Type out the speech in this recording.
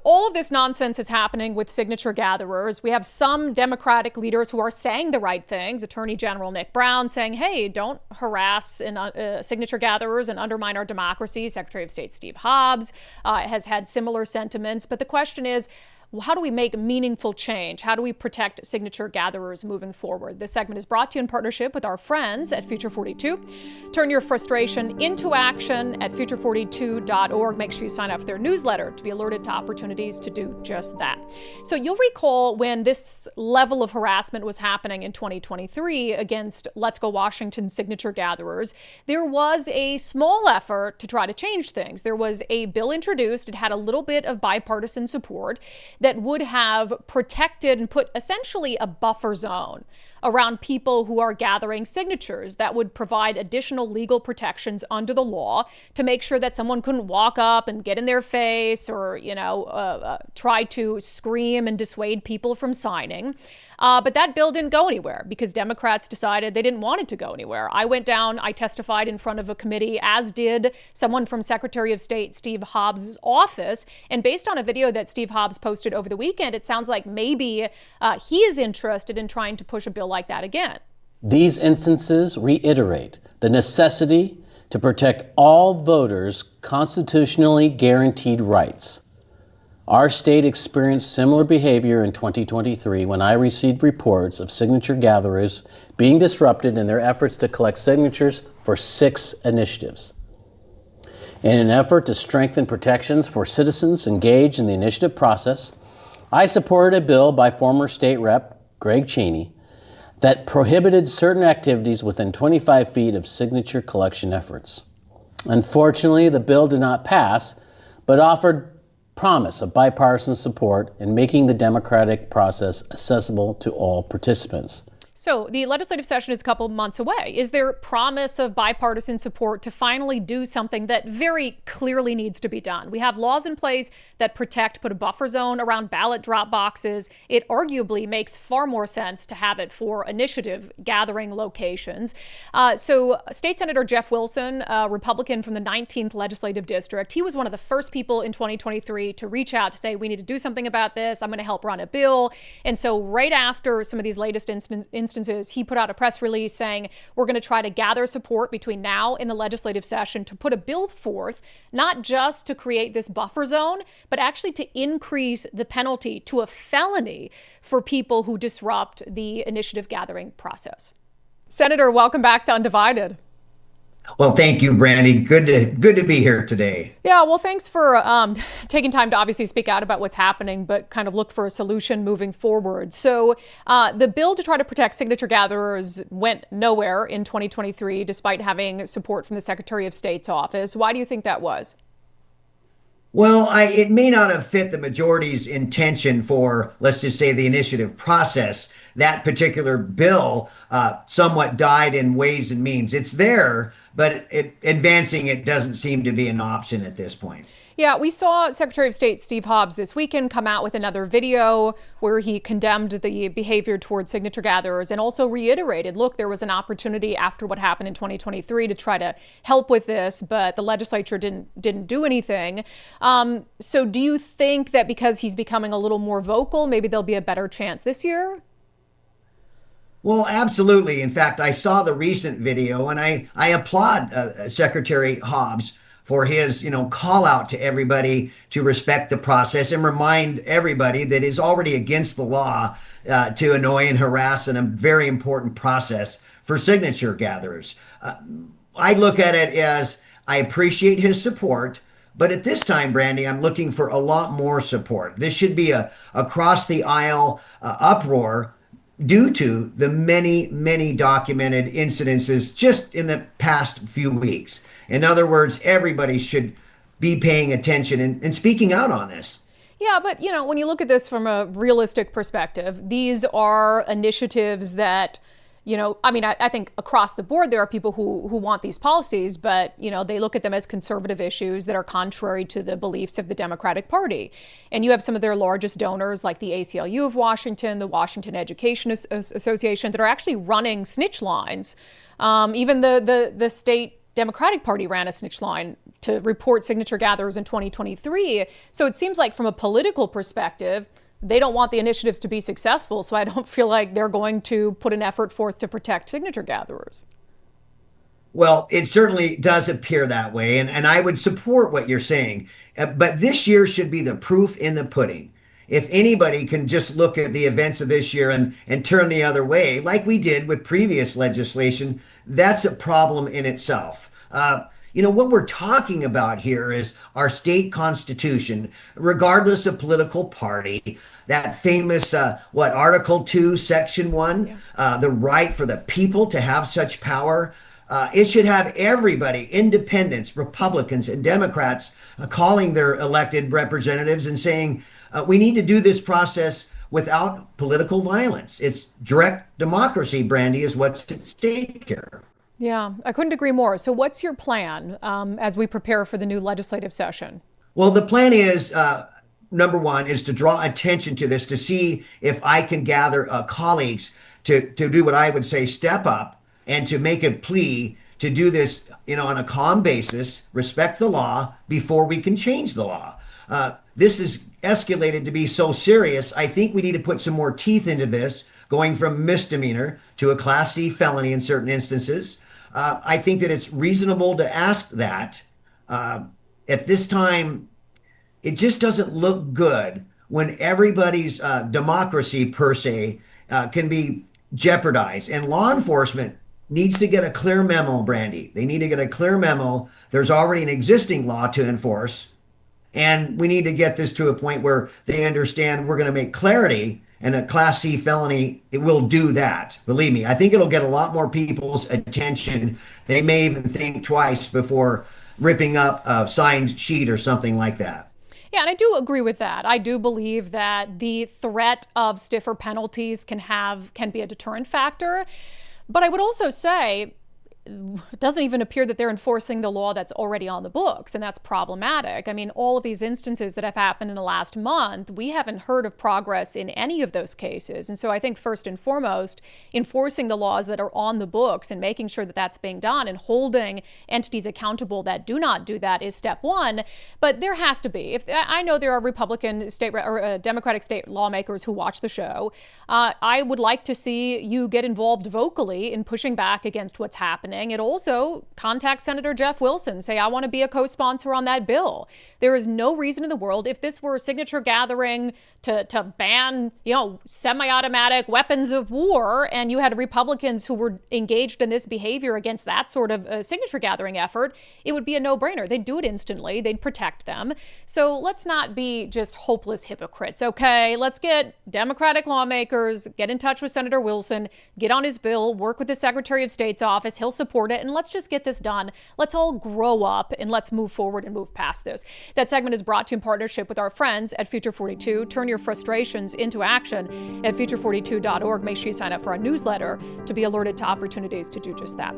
all of this nonsense is happening with signature gatherers. We have some Democratic leaders who are saying the right things. Attorney General Nick Brown saying, hey, don't harass signature gatherers and undermine our democracy. Secretary of State Steve Hobbs has had similar sentiments. But the question is, how do we make meaningful change? How do we protect signature gatherers moving forward? This segment is brought to you in partnership with our friends at Future 42. Turn your frustration into action at future42.org. Make sure you sign up for their newsletter to be alerted to opportunities to do just that. So you'll recall when this level of harassment was happening in 2023 against Let's Go Washington signature gatherers, there was a small effort to try to change things. There was a bill introduced. It had a little bit of bipartisan support that would have protected and put essentially a buffer zone around people who are gathering signatures that would provide additional legal protections under the law to make sure that someone couldn't walk up and get in their face or, try to scream and dissuade people from signing. But that bill didn't go anywhere because Democrats decided they didn't want it to go anywhere. I went down, I testified in front of a committee, as did someone from Secretary of State Steve Hobbs' office. And based on a video that Steve Hobbs posted over the weekend, it sounds like maybe he is interested in trying to push a bill like that again. These instances reiterate the necessity to protect all voters' constitutionally guaranteed rights. Our state experienced similar behavior in 2023 when I received reports of signature gatherers being disrupted in their efforts to collect signatures for 6 initiatives. In an effort to strengthen protections for citizens engaged in the initiative process, I supported a bill by former state rep Greg Cheney that prohibited certain activities within 25 feet of signature collection efforts. Unfortunately, the bill did not pass, but offered promise of bipartisan support in making the democratic process accessible to all participants. So the legislative session is a couple months away. Is there promise of bipartisan support to finally do something that very clearly needs to be done? We have laws in place that put a buffer zone around ballot drop boxes. It arguably makes far more sense to have it for initiative gathering locations. So State Senator Jeff Wilson, a Republican from the 19th Legislative District, he was one of the first people in 2023 to reach out to say, we need to do something about this. I'm going to help run a bill. And so right after some of these latest instances, he put out a press release saying we're going to try to gather support between now and the legislative session to put a bill forth, not just to create this buffer zone, but actually to increase the penalty to a felony for people who disrupt the initiative gathering process. Senator, welcome back to Undivided. Well, thank you, Brandy. Good to be here today. Yeah, well, thanks for taking time to obviously speak out about what's happening, but kind of look for a solution moving forward. So the bill to try to protect signature gatherers went nowhere in 2023, despite having support from the Secretary of State's office. Why do you think that was? Well, it may not have fit the majority's intention for, let's just say, the initiative process. That particular bill somewhat died in Ways and Means. It's there, but advancing it doesn't seem to be an option at this point. Yeah, we saw Secretary of State Steve Hobbs this weekend come out with another video where he condemned the behavior towards signature gatherers and also reiterated, look, there was an opportunity after what happened in 2023 to try to help with this, but the legislature didn't do anything. So do you think that because he's becoming a little more vocal, maybe there'll be a better chance this year? Well, absolutely. In fact, I saw the recent video and I applaud Secretary Hobbs for his, call out to everybody to respect the process and remind everybody that it's already against the law to annoy and harass in a very important process for signature gatherers. I look at it as I appreciate his support, but at this time, Brandy, I'm looking for a lot more support. This should be a across the aisle uproar due to the many, many documented incidences just in the past few weeks. In other words, everybody should be paying attention and speaking out on this. Yeah, but, when you look at this from a realistic perspective, these are initiatives that, I think across the board, there are people who want these policies, but, they look at them as conservative issues that are contrary to the beliefs of the Democratic Party. And you have some of their largest donors like the ACLU of Washington, the Washington Education Association that are actually running snitch lines. Even the state Democratic Party ran a snitch line to report signature gatherers in 2023. So it seems like from a political perspective, they don't want the initiatives to be successful. So I don't feel like they're going to put an effort forth to protect signature gatherers. Well, it certainly does appear that way, and I would support what you're saying. But this year should be the proof in the pudding. If anybody can just look at the events of this year and turn the other way, like we did with previous legislation, that's a problem in itself. What we're talking about here is our state constitution, regardless of political party. That famous, Article 2, Section 1, the right for the people to have such power. It should have everybody, independents, Republicans, and Democrats, calling their elected representatives and saying, we need to do this process without political violence. It's direct democracy, Brandy, is what's at stake here. Yeah, I couldn't agree more. So what's your plan as we prepare for the new legislative session? Well, the plan is, number one, is to draw attention to this, to see if I can gather colleagues to do what I would say, step up and to make a plea to do this, on a calm basis, respect the law before we can change the law. This is escalated to be so serious. I think we need to put some more teeth into this, going from misdemeanor to a Class C felony in certain instances. I think that it's reasonable to ask that. At this time, it just doesn't look good when everybody's democracy, per se, can be jeopardized. And law enforcement needs to get a clear memo, Brandy. They need to get a clear memo. There's already an existing law to enforce. And we need to get this to a point where they understand we're going to make clarity, and a Class C felony, it will do that. Believe me, I think it'll get a lot more people's attention. They may even think twice before ripping up a signed sheet or something like that. Yeah, and I do agree with that. I do believe that the threat of stiffer penalties can be a deterrent factor. But I would also say it doesn't even appear that they're enforcing the law that's already on the books, and that's problematic. I mean, all of these instances that have happened in the last month, we haven't heard of progress in any of those cases. And so I think first and foremost, enforcing the laws that are on the books and making sure that that's being done and holding entities accountable that do not do that is step one. But there has to be. If I know there are Republican state or Democratic state lawmakers who watch the show, I would like to see you get involved vocally in pushing back against what's happening. It also contacts Senator Jeff Wilson, say, I want to be a co-sponsor on that bill. There is no reason in the world, if this were a signature gathering to ban, semi-automatic weapons of war, and you had Republicans who were engaged in this behavior against that sort of signature gathering effort, it would be a no-brainer. They'd do it instantly. They'd protect them. So let's not be just hopeless hypocrites, okay? Let's get Democratic lawmakers, get in touch with Senator Wilson, get on his bill, work with the Secretary of State's office. He'll support it, and let's just get this done. Let's all grow up and let's move forward and move past this. That segment is brought to you in partnership with our friends at Future 42. Turn your frustrations into action at future42.org. Make sure you sign up for our newsletter to be alerted to opportunities to do just that.